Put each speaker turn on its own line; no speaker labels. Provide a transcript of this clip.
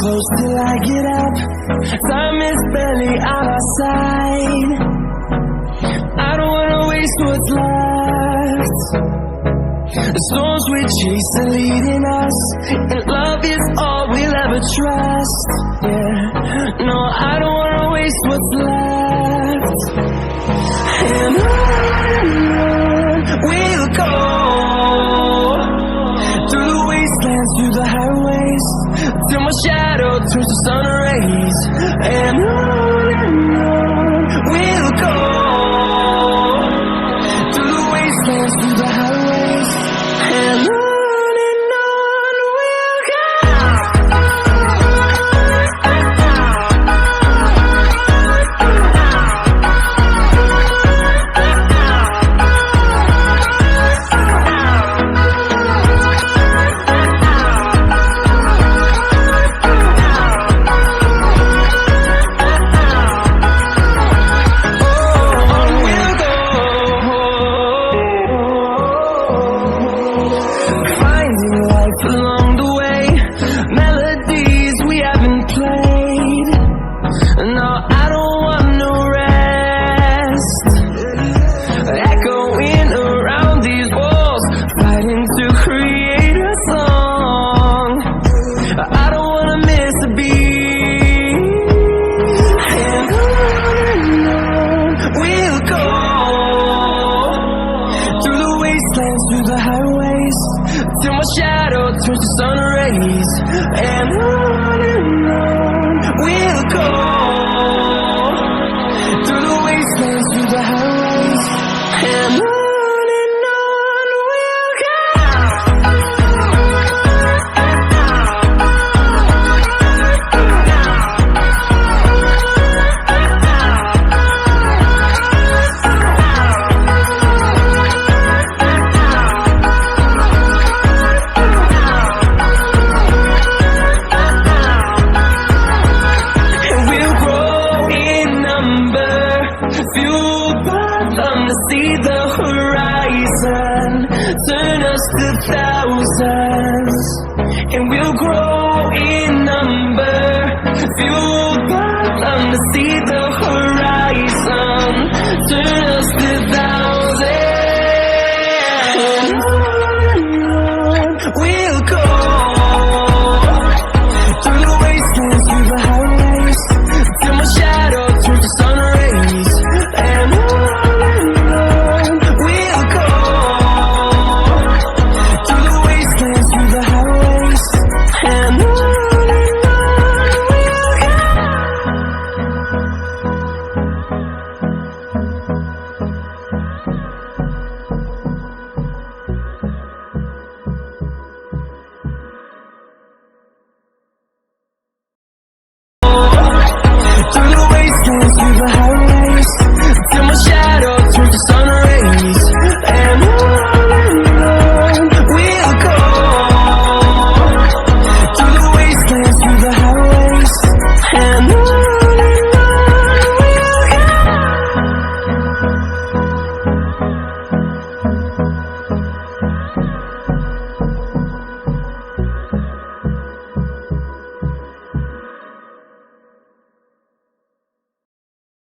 close till I get up. Time is barely on our side. I don't wanna waste what's left. The storms we chase are leading us, and love is all we'll ever trust. Yeah, no, I don't wanna waste what's left. And on we'll go, through the wastelands, through the highways, till my shadow turns to sun rays. And on we'll go, through the wastelands, through the highways, and on we'll go. Along the way, melodies we haven't played. No, I don't want no rest. Echoing around these walls, fighting to create a song. I don't wanna miss a beat. And on we'll go, through the wastelands, through the highways, till my shadow turns to sun rays. And on we'll go, through the wastelands, through the highways, and on we'll go. Fueled by them to see the horizon, turn us to thousands, and we'll grow in number. Fueled by them to see the horizon, turn us to thousands.